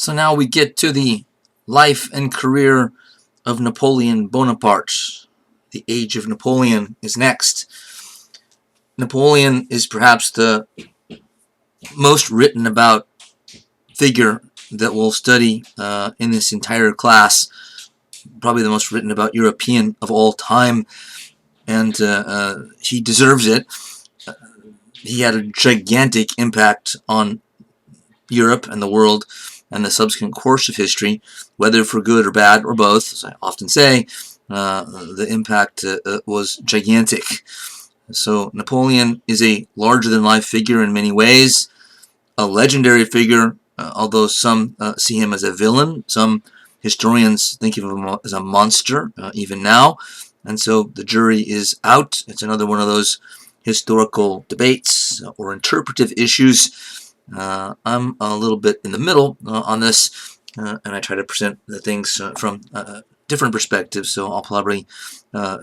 So now we get to the life and career of Napoleon Bonaparte. The Age of Napoleon is next. Napoleon is perhaps the most written about figure that we'll study in this entire class. Probably the most written about European of all time, and he deserves it. He had a gigantic impact on Europe and the world and the subsequent course of history, whether for good or bad or both. As I often say, the impact was gigantic. So Napoleon is a larger-than-life figure in many ways, a legendary figure, although some see him as a villain. Some historians think of him as a monster, even now. And so the jury is out. It's another one of those historical debates or interpretive issues. I'm a little bit in the middle on this, and I try to present the things from different perspectives, so I'll probably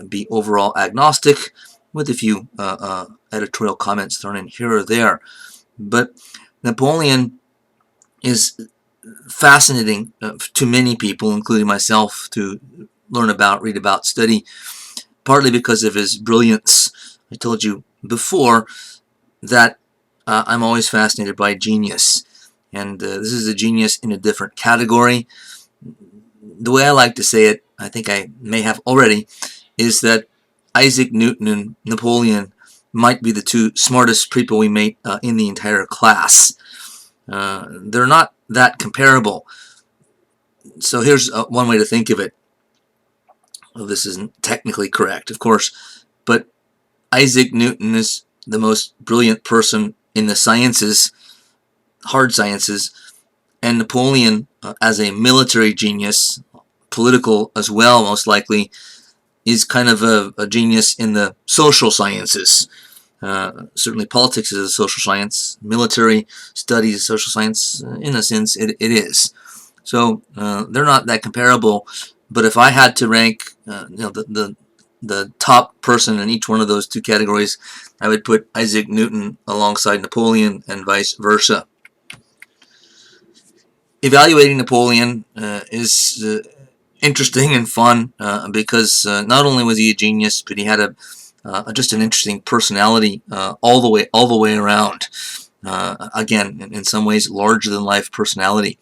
be overall agnostic with a few editorial comments thrown in here or there. But Napoleon is fascinating to many people, including myself, to learn about, read about, study, partly because of his brilliance. I told you before that I'm always fascinated by genius, and this is a genius in a different category. The way I like to say it, I think I may have already, is that Isaac Newton and Napoleon might be the two smartest people we meet in the entire class. They're not that comparable. So here's one way to think of it. Well, this isn't technically correct, of course, but Isaac Newton is the most brilliant person in the sciences, hard sciences, and Napoleon, as a military genius, political as well, most likely, is kind of a genius in the social sciences. Certainly politics is a social science. Military studies is a social science. In a sense, it is. So they're not that comparable. But if I had to rank the top person in each one of those two categories, I would put Isaac Newton alongside Napoleon and vice versa. Evaluating Napoleon is interesting and fun because not only was he a genius, but he had just an interesting personality all the way around. Again, in some ways, larger-than-life personality.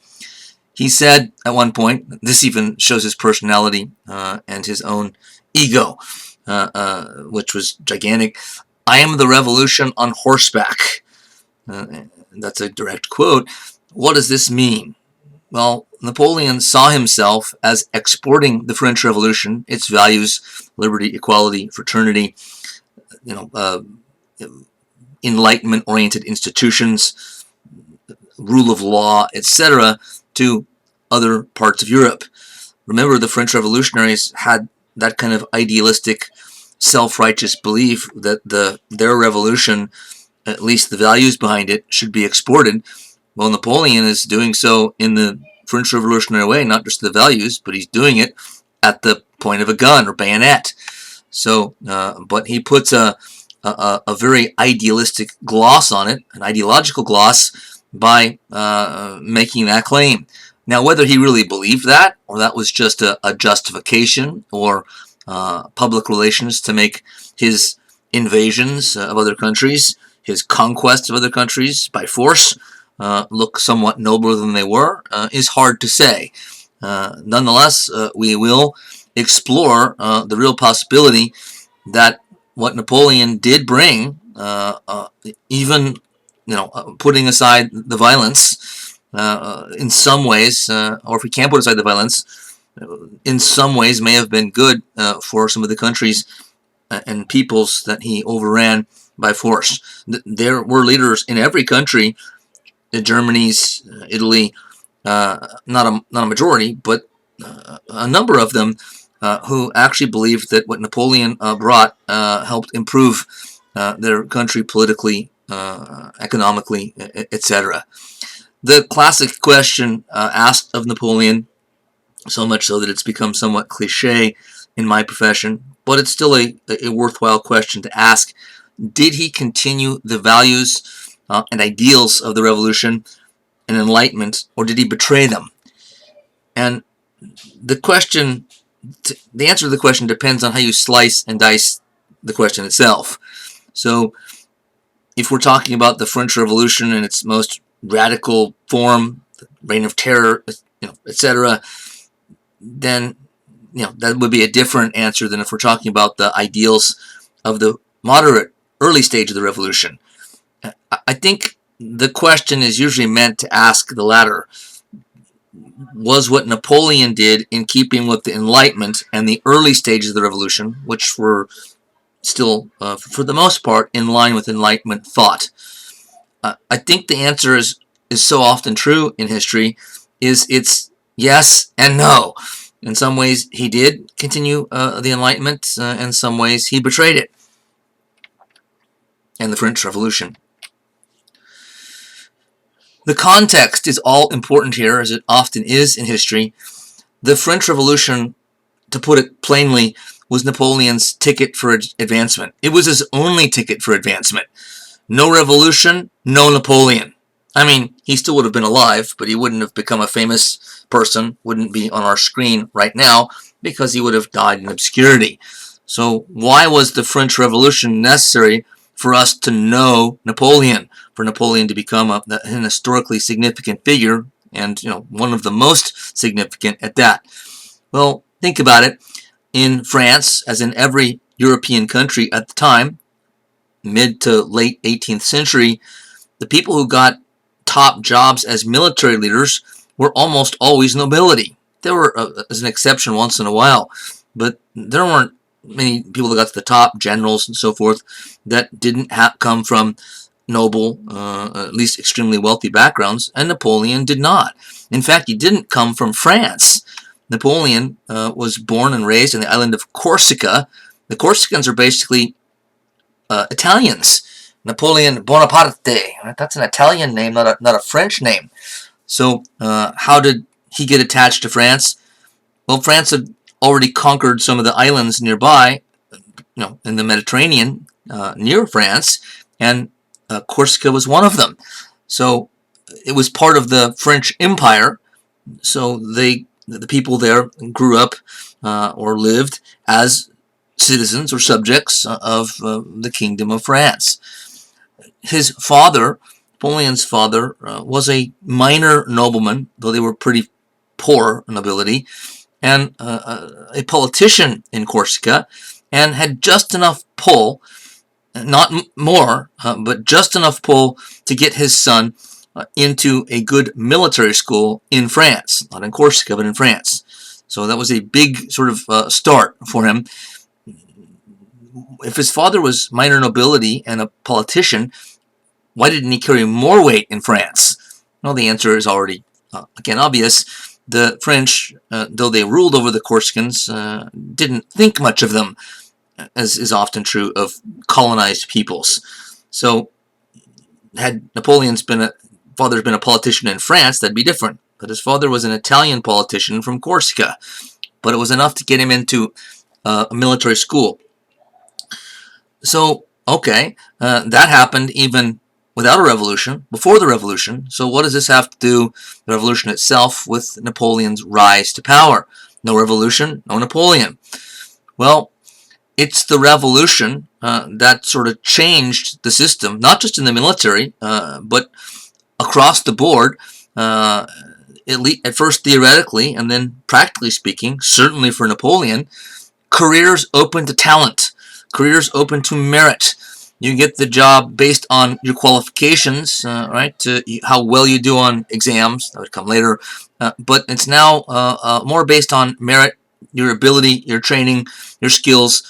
He said at one point, this even shows his personality and his own ego, which was gigantic. "I am the revolution on horseback." That's a direct quote. What does this mean? Well, Napoleon saw himself as exporting the French Revolution, its values, liberty, equality, fraternity, Enlightenment-oriented institutions, rule of law, etc., to other parts of Europe. Remember, the French revolutionaries had that kind of idealistic, self-righteous belief that their revolution, at least the values behind it, should be exported. Well, Napoleon is doing so in the French revolutionary way, not just the values, but he's doing it at the point of a gun or bayonet. So, but he puts a very idealistic gloss on it, an ideological gloss, by making that claim. Now, whether he really believed that, or that was just a justification, or public relations to make his invasions of other countries, his conquest of other countries by force, look somewhat nobler than they were, is hard to say. Nonetheless, we will explore the real possibility that what Napoleon did bring, even putting aside the violence, in some ways, or if we can't put aside the violence, in some ways may have been good for some of the countries and peoples that he overran by force. There were leaders in every country, Germany's, Italy, not a majority, but a number of them, who actually believed that what Napoleon brought helped improve their country politically, economically, etc. The classic question asked of Napoleon, so much so that it's become somewhat cliche in my profession, but it's still a worthwhile question to ask. Did he continue the values and ideals of the revolution and enlightenment, or did he betray them? And the question, the answer to the question depends on how you slice and dice the question itself. So if we're talking about the French Revolution in its most radical form, the Reign of Terror, etc., then that would be a different answer than if we're talking about the ideals of the moderate early stage of the revolution. I think the question is usually meant to ask the latter. Was what Napoleon did in keeping with the Enlightenment and the early stages of the revolution, which were still, for the most part, in line with Enlightenment thought? I think the answer is so often true in history, it's yes and no. In some ways, he did continue the Enlightenment. In some ways, he betrayed it. And the French Revolution. The context is all important here, as it often is in history. The French Revolution, to put it plainly, was Napoleon's ticket for advancement. It was his only ticket for advancement. No revolution, no Napoleon. I mean, he still would have been alive, but he wouldn't have become a famous person, wouldn't be on our screen right now, because he would have died in obscurity. So why was the French Revolution necessary for us to know Napoleon, for Napoleon to become an historically significant figure, and one of the most significant at that? Well, think about it. In France, as in every European country at the time, mid to late 18th century, the people who got top jobs as military leaders were almost always nobility. There were, as an exception, once in a while, but there weren't many people that got to the top, generals and so forth, that didn't come from noble, at least extremely wealthy backgrounds, and Napoleon did not. In fact, he didn't come from France. Napoleon was born and raised in the island of Corsica. The Corsicans are basically Italians. Napoleon Bonaparte. That's an Italian name, not a French name. So how did he get attached to France? Well, France had already conquered some of the islands nearby, in the Mediterranean, near France, and Corsica was one of them. So it was part of the French Empire. So the people there grew up or lived as citizens or subjects of the Kingdom of France. His father, Napoleon's father, was a minor nobleman, though they were pretty poor nobility, and a politician in Corsica, and had just enough pull, not more, but just enough pull to get his son into a good military school in France, not in Corsica, but in France. So that was a big sort of start for him. If his father was minor nobility and a politician, why didn't he carry more weight in France? Well, the answer is already, again, obvious. The French, though they ruled over the Corsicans, didn't think much of them, as is often true of colonized peoples. So had Napoleon's father's been a politician in France, that'd be different. But his father was an Italian politician from Corsica. But it was enough to get him into a military school. So, okay, that happened even without a revolution, before the revolution. So what does this have to do, the revolution itself, with Napoleon's rise to power? No revolution, no Napoleon. Well, it's the revolution that sort of changed the system, not just in the military, but across the board, at first theoretically, and then practically speaking, certainly for Napoleon, careers open to talent, careers open to merit. You get the job based on your qualifications, right? How well you do on exams, that would come later. But it's now more based on merit, your ability, your training, your skills,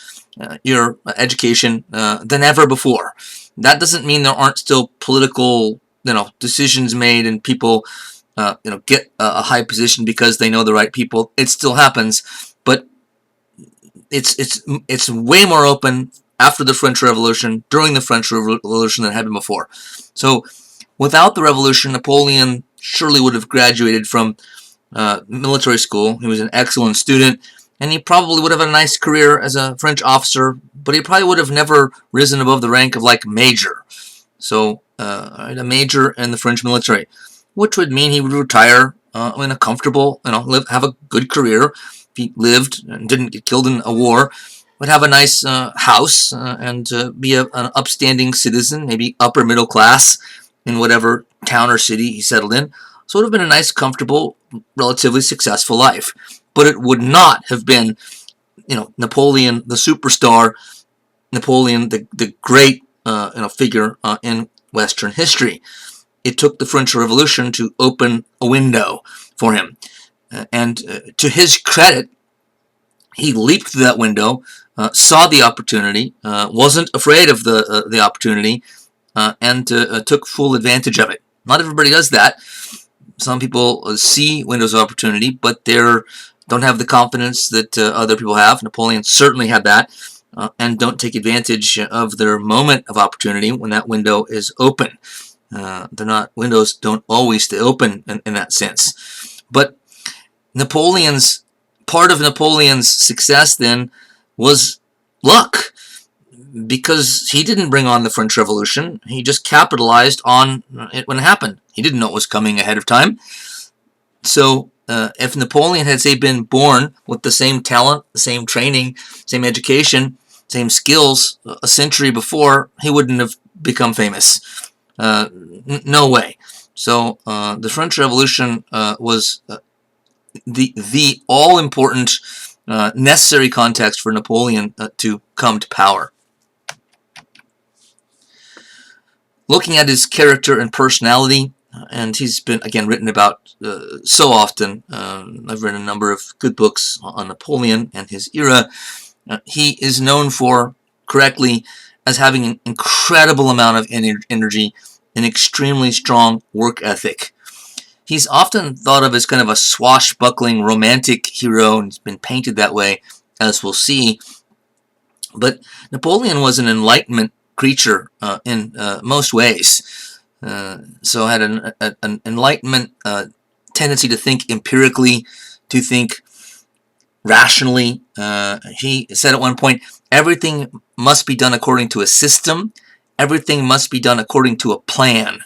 your education than ever before. That doesn't mean there aren't still political, decisions made and people, get a high position because they know the right people. It still happens, but it's way more open after the French Revolution, during the French Revolution, than it had been before. So without the revolution, Napoleon surely would have graduated from military school. He was an excellent student, and he probably would have had a nice career as a French officer, but he probably would have never risen above the rank of, major. So, a major in the French military, which would mean he would retire in a comfortable, have a good career. If he lived and didn't get killed in a war, would have a nice house and be an upstanding citizen, maybe upper middle class in whatever town or city he settled in. So it would have been a nice, comfortable, relatively successful life. But it would not have been, Napoleon the superstar, Napoleon the great figure in Western history. It took the French Revolution to open a window for him. And to his credit, he leaped through that window, saw the opportunity, wasn't afraid of the opportunity, and took full advantage of it. Not everybody does that. Some people see windows of opportunity, but they don't have the confidence that other people have. Napoleon certainly had that, and don't take advantage of their moment of opportunity when that window is open. Windows don't always stay open in that sense. But part of Napoleon's success then was luck, because he didn't bring on the French Revolution. He just capitalized on it when it happened. He didn't know it was coming ahead of time. So if Napoleon had, say, been born with the same talent, the same training, same education, same skills a century before, he wouldn't have become famous. No way. So the French Revolution was the all-important necessary context for Napoleon to come to power. Looking at his character and personality, and he's been, again, written about so often. I've read a number of good books on Napoleon and his era. He is known for, correctly, as having an incredible amount of energy, an extremely strong work ethic. He's often thought of as kind of a swashbuckling romantic hero, and he's been painted that way, as we'll see. But Napoleon was an Enlightenment creature in most ways. So had an Enlightenment tendency to think empirically, to think rationally. He said at one point, everything must be done according to a system. Everything must be done according to a plan.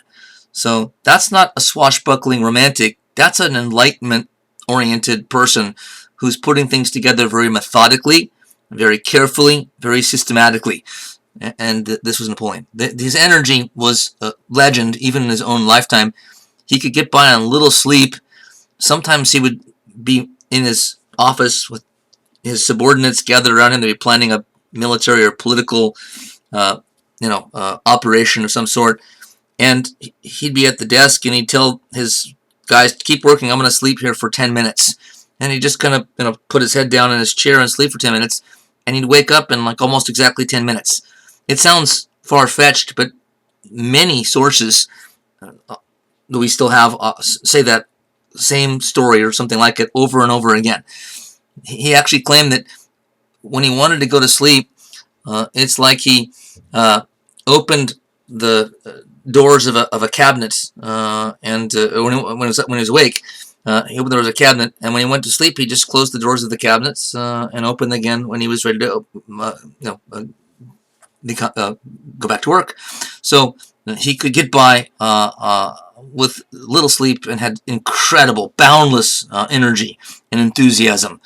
So that's not a swashbuckling romantic. That's an Enlightenment-oriented person who's putting things together very methodically, very carefully, very systematically. And this was Napoleon. His energy was legend, even in his own lifetime. He could get by on little sleep. Sometimes he would be in his office with his subordinates gathered around him. They'd be planning a military or political, operation of some sort. And he'd be at the desk, and he'd tell his guys, keep working, I'm going to sleep here for 10 minutes. And he'd just kind of put his head down in his chair and sleep for 10 minutes. And he'd wake up in like almost exactly 10 minutes. It sounds far-fetched, but many sources that we still have say that same story or something like it over and over again. He actually claimed that when he wanted to go to sleep, it's like he opened the doors of a cabinet, and when he was awake, he opened the doors of a cabinet, and when he went to sleep, he just closed the doors of the cabinets and opened again when he was ready to go back to work. So he could get by with little sleep and had incredible, boundless energy and enthusiasm.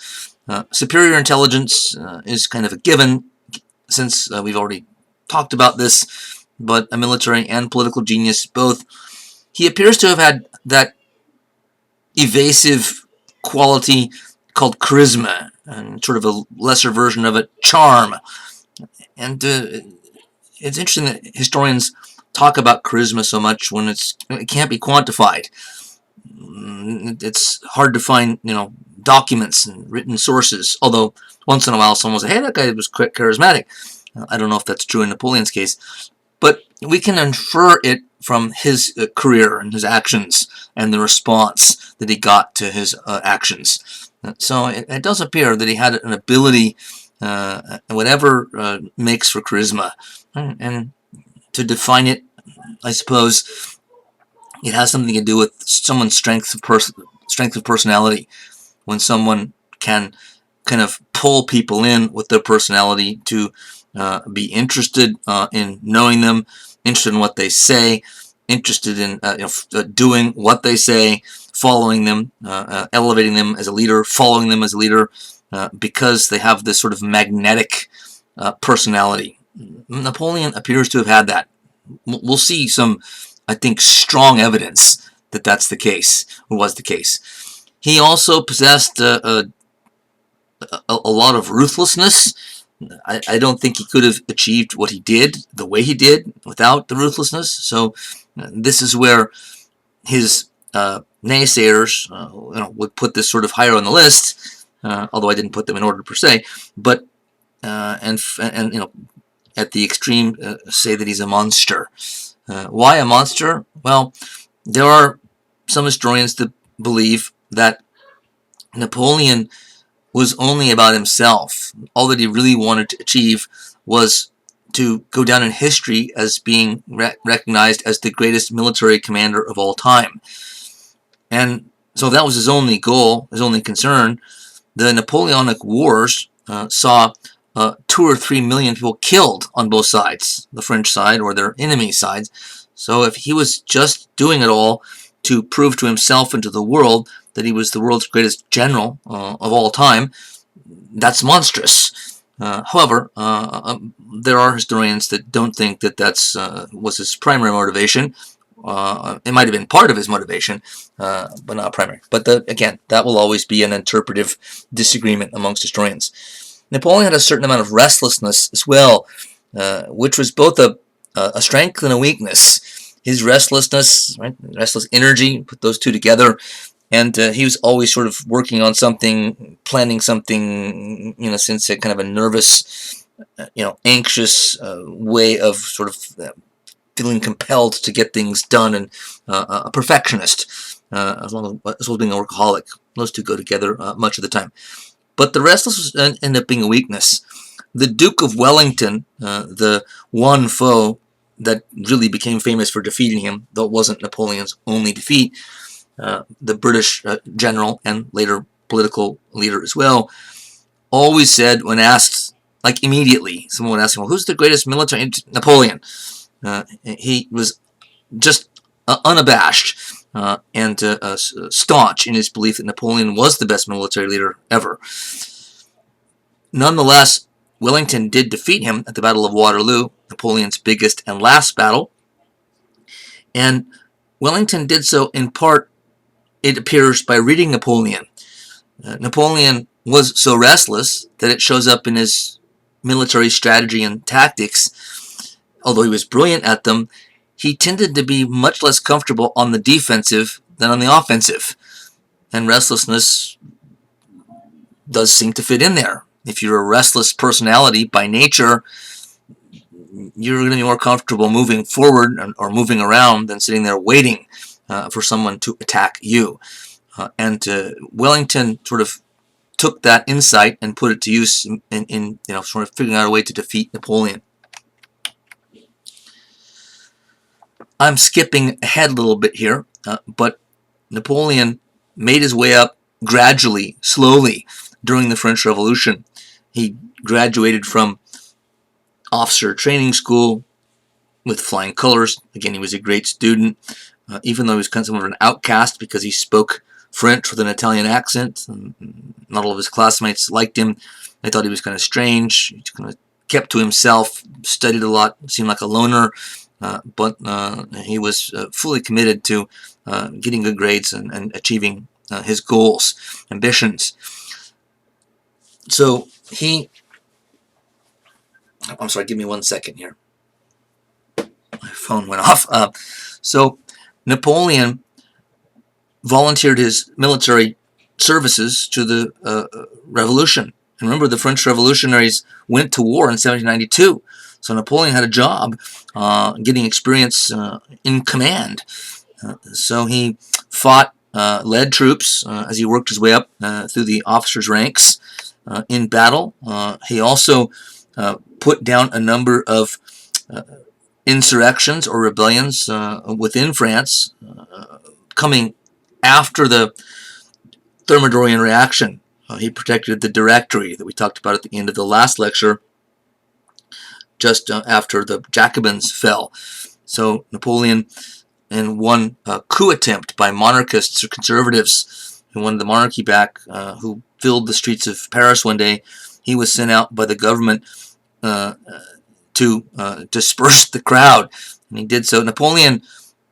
Superior intelligence is kind of a given, since we've already talked about this, but a military and political genius both. He appears to have had that evasive quality called charisma, and sort of a lesser version of it, charm. And it's interesting that historians talk about charisma so much when it can't be quantified. It's hard to find, documents and written sources, although once in a while someone will say, hey, that guy was quite charismatic. I don't know if that's true in Napoleon's case, but we can infer it from his career and his actions and the response that he got to his actions. So it does appear that he had an ability, whatever makes for charisma. And to define it, I suppose it has something to do with someone's strength of personality. When someone can kind of pull people in with their personality to be interested in knowing them, interested in what they say, interested in doing what they say, following them, elevating them as a leader, following them as a leader, because they have this sort of magnetic personality. Napoleon appears to have had that. We'll see some, I think, strong evidence that that's the case, or was the case. He also possessed a lot of ruthlessness. I don't think he could have achieved what he did the way he did without the ruthlessness. So this is where his naysayers would put this sort of higher on the list, although I didn't put them in order per se. But and at the extreme say that he's a monster. Why a monster? Well, there are some historians that believe that Napoleon was only about himself. All that he really wanted to achieve was to go down in history as being recognized as the greatest military commander of all time. And so that was his only goal, his only concern. The Napoleonic Wars saw 2 or 3 million people killed on both sides, the French side or their enemy sides. So if he was just doing it all to prove to himself and to the world that he was the world's greatest general of all time, that's monstrous. However, there are historians that don't think that that's was his primary motivation. It might have been part of his motivation, but not primary. But again, that will always be an interpretive disagreement amongst historians. Napoleon had a certain amount of restlessness as well, which was both a strength and a weakness. His restlessness, right, restless energy, put those two together, and he was always sort of working on something, planning something, in a sense, a kind of a nervous, anxious way of sort of feeling compelled to get things done, and a perfectionist, as well as being a workaholic. Those two go together much of the time. But the restlessness ended up being a weakness. The Duke of Wellington, the one foe that really became famous for defeating him, though it wasn't Napoleon's only defeat, the British general and later political leader as well, always said when asked, like immediately, someone would ask him, well, who's the greatest military? Napoleon. He was just unabashed and staunch in his belief that Napoleon was the best military leader ever. Nonetheless, Wellington did defeat him at the Battle of Waterloo, Napoleon's biggest and last battle. And Wellington did so in part, it appears, by reading Napoleon. Napoleon was so restless that it shows up in his military strategy and tactics. Although he was brilliant at them, he tended to be much less comfortable on the defensive than on the offensive. And restlessness does seem to fit in there. If you're a restless personality by nature, you're going to be more comfortable moving forward or moving around than sitting there waiting for someone to attack you. And Wellington sort of took that insight and put it to use in sort of figuring out a way to defeat Napoleon. I'm skipping ahead a little bit here, but Napoleon made his way up gradually, slowly, during the French Revolution. He graduated from officer training school with flying colors. Again, he was a great student, even though he was kind of somewhat of an outcast because he spoke French with an Italian accent. Not all of his classmates liked him. They thought he was kind of strange. He kind of kept to himself, studied a lot, seemed like a loner, but he was fully committed to getting good grades and achieving his goals, ambitions. So I'm sorry, give me 1 second here. My phone went off. So Napoleon volunteered his military services to the revolution. And remember, the French revolutionaries went to war in 1792. So Napoleon had a job getting experience in command. So he fought, led troops as he worked his way up through the officers' ranks in battle. He also put down a number of insurrections or rebellions within France, coming after the Thermidorian reaction. He protected the Directory that we talked about at the end of the last lecture, just after the Jacobins fell. So Napoleon in one coup attempt by monarchists or conservatives who wanted the monarchy back, who filled the streets of Paris one day. He was sent out by the government to disperse the crowd, and he did so. Napoleon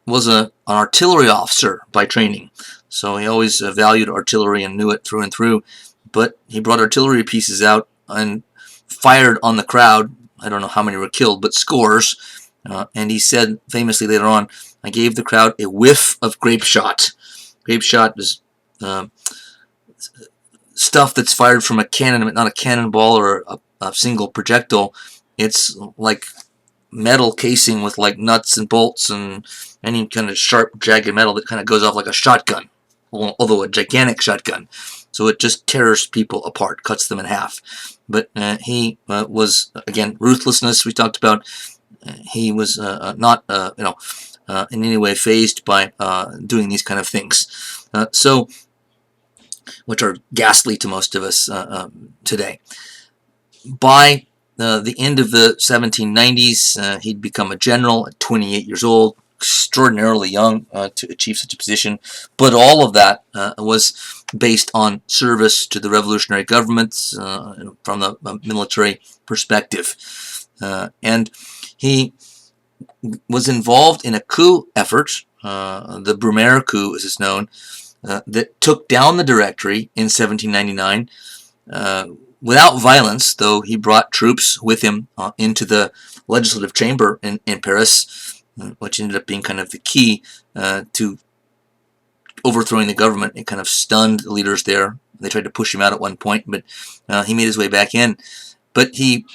was an artillery officer by training, so he always valued artillery and knew it through and through. But he brought artillery pieces out and fired on the crowd. I don't know how many were killed, but scores. And he said famously later on, "I gave the crowd a whiff of grape shot." Grape shot is stuff that's fired from a cannon, not a cannonball or a single projectile. It's like metal casing with like nuts and bolts and any kind of sharp, jagged metal that kind of goes off like a shotgun, although a gigantic shotgun. So it just tears people apart, cuts them in half. But he was, again, ruthlessness we talked about. He was not, in any way fazed by doing these kind of things. Which are ghastly to most of us today. By the end of the 1790s, he'd become a general at 28 years old, extraordinarily young to achieve such a position. But all of that was based on service to the revolutionary governments from the military perspective. And he was involved in a coup effort, the Brumaire coup as it's known, that took down the Directory in 1799 without violence, though he brought troops with him into the legislative chamber in Paris, which ended up being kind of the key to overthrowing the government. It kind of stunned the leaders there. They tried to push him out at one point, but he made his way back in. But he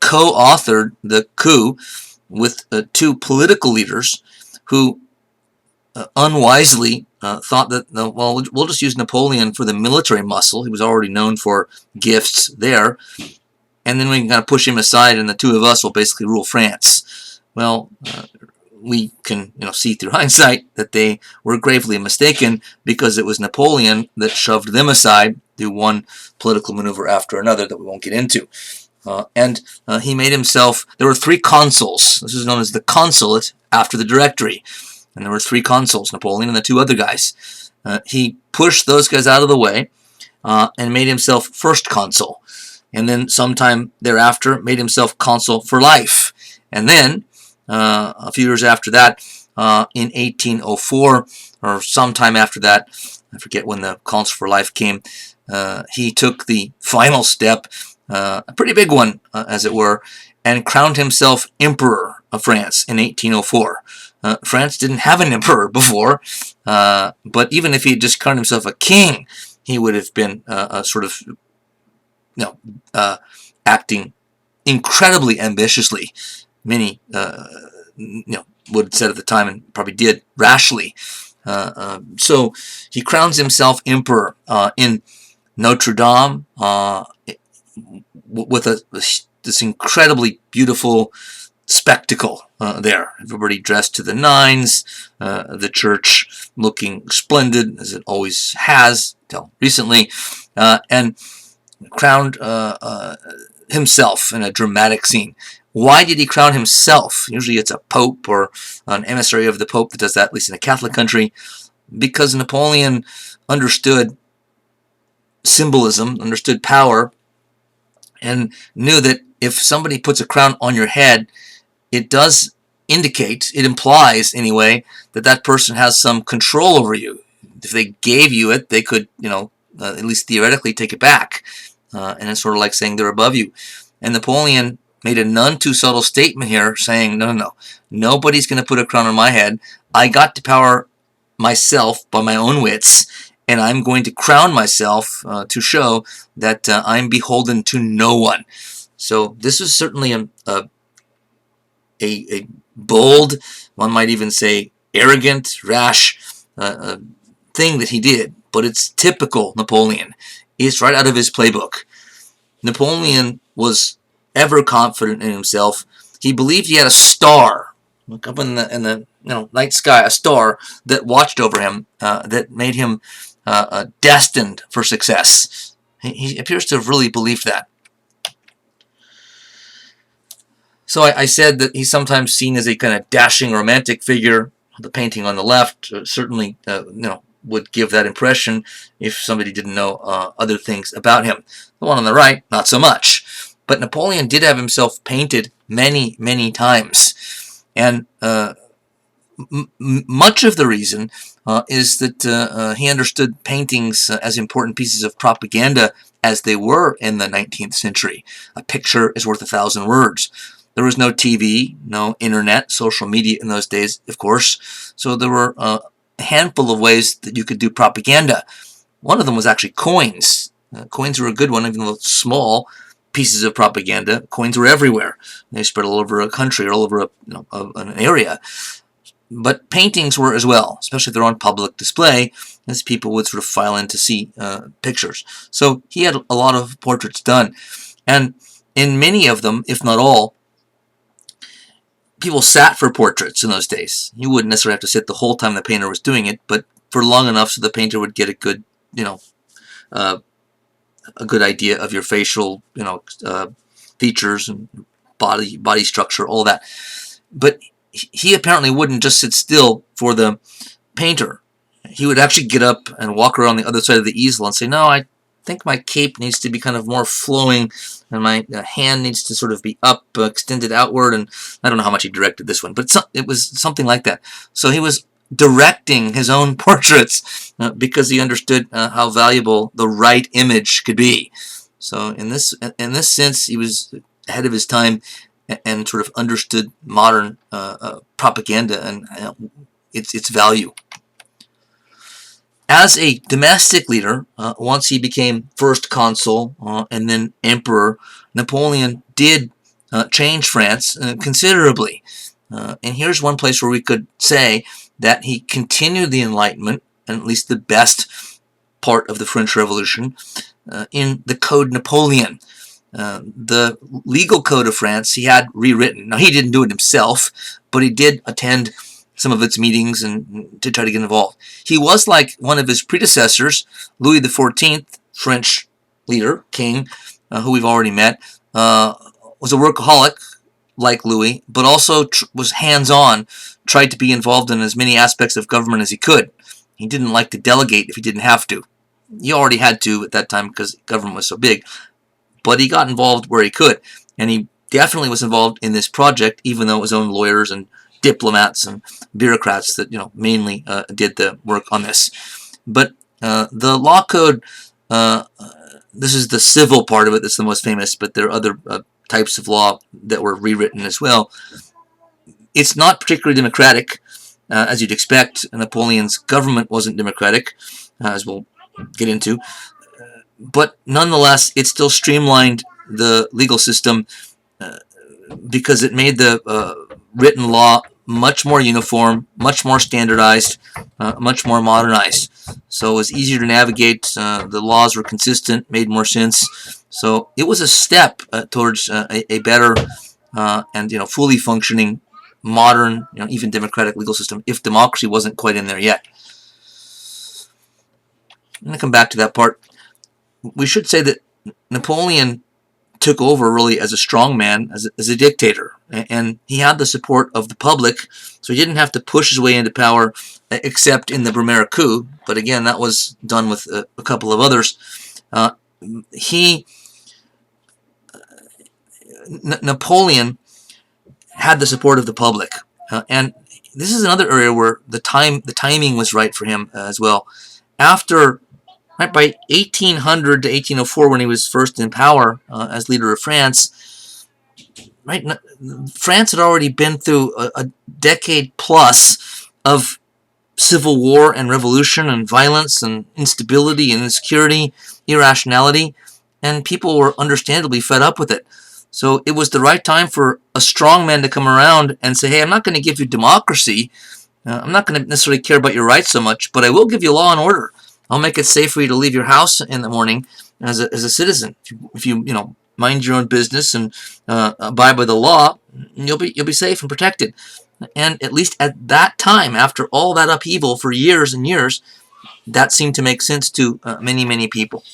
co-authored the coup with two political leaders who unwisely thought that, well, we'll just use Napoleon for the military muscle. He was already known for gifts there, and then we can kind of push him aside, and the two of us will basically rule France. Well, we can see through hindsight that they were gravely mistaken, because it was Napoleon that shoved them aside through one political maneuver after another that we won't get into. And he made himself, there were three consuls. This is known as the consulate after the Directory. And there were three consuls, Napoleon and the two other guys. He pushed those guys out of the way and made himself first consul. And then sometime thereafter made himself consul for life. And then, a few years after that, in 1804, or sometime after that, I forget when the consul for life came, he took the final step, a pretty big one, as it were, and crowned himself Emperor of France in 1804. France didn't have an emperor before, but even if he had just crowned himself a king, he would have been acting incredibly ambitiously. Many, would have said at the time, and probably did, rashly. So he crowns himself emperor in Notre Dame with this incredibly beautiful spectacle there. Everybody dressed to the nines, the church looking splendid, as it always has till recently, and crowned himself in a dramatic scene. Why did he crown himself? Usually it's a pope or an emissary of the pope that does that, at least in a Catholic country, because Napoleon understood symbolism, understood power, and knew that if somebody puts a crown on your head, it does indicate, it implies anyway, that that person has some control over you. If they gave you it, they could, at least theoretically take it back. And it's sort of like saying they're above you. And Napoleon made a none too subtle statement here saying, no, nobody's going to put a crown on my head. I got to power myself by my own wits, and I'm going to crown myself to show that I'm beholden to no one. So this was certainly a bold, one might even say arrogant, rash thing that he did, but it's typical Napoleon. It's right out of his playbook. Napoleon was ever confident in himself. He believed he had a star, look up in the night sky, a star that watched over him, that made him destined for success. He appears to have really believed that. So I said that he's sometimes seen as a kind of dashing romantic figure, the painting on the left certainly would give that impression if somebody didn't know other things about him. The one on the right, not so much. But Napoleon did have himself painted many, many times. And much of the reason is that he understood paintings as important pieces of propaganda as they were in the 19th century. A picture is worth 1,000 words. There was no TV, no internet, social media in those days, of course. So there were a handful of ways that you could do propaganda. One of them was actually coins. Coins were a good one, even though small pieces of propaganda. Coins were everywhere. They spread all over a country or all over an area. But paintings were as well, especially if they're on public display, as people would sort of file in to see pictures. So he had a lot of portraits done. And in many of them, if not all, people sat for portraits in those days. You wouldn't necessarily have to sit the whole time the painter was doing it, but for long enough so the painter would get a good, a good idea of your facial, features and body structure, all that. But he apparently wouldn't just sit still for the painter. He would actually get up and walk around the other side of the easel and say, no, I think my cape needs to be kind of more flowing and my hand needs to sort of be up, extended outward. And I don't know how much he directed this one, but it was something like that. So he was directing his own portraits because he understood how valuable the right image could be. So in this sense, he was ahead of his time and sort of understood modern propaganda and its value. As a domestic leader, once he became first consul and then emperor, Napoleon did change France considerably. And here's one place where we could say that he continued the Enlightenment, and at least the best part of the French Revolution, in the Code Napoleon. The legal code of France he had rewritten. Now, he didn't do it himself, but he did attend some of its meetings and to try to get involved. He was like one of his predecessors, Louis XIV, French leader, king, who we've already met, was a workaholic like Louis, but also was hands-on, tried to be involved in as many aspects of government as he could. He didn't like to delegate if he didn't have to. He already had to at that time because government was so big. But he got involved where he could, and he definitely was involved in this project, even though it was his own lawyers and diplomats and bureaucrats that mainly did the work on this. But the law code, this is the civil part of it that's the most famous, but there are other types of law that were rewritten as well. It's not particularly democratic, as you'd expect. Napoleon's government wasn't democratic, as we'll get into. But nonetheless, it still streamlined the legal system because it made the written law much more uniform, much more standardized, much more modernized. So it was easier to navigate. The laws were consistent, made more sense. So it was a step towards a better and fully functioning, modern, even democratic legal system, if democracy wasn't quite in there yet. I'm going to come back to that part. We should say that Napoleon took over really as a strongman, as a dictator, and he had the support of the public, so he didn't have to push his way into power except in the Brumaire coup, but again, that was done with a couple of others. Napoleon had the support of the public, and this is another area where the timing was right for him as well. After by 1800 to 1804, when he was first in power as leader of France, France had already been through a decade plus of civil war and revolution and violence and instability and insecurity, irrationality, and people were understandably fed up with it. So it was the right time for a strong man to come around and say, hey, I'm not going to give you democracy. I'm not going to necessarily care about your rights so much, but I will give you law and order. I'll make it safe for you to leave your house in the morning as a citizen. If you mind your own business and abide by the law, you'll be safe and protected. And at least at that time, after all that upheaval for years and years, that seemed to make sense to many people.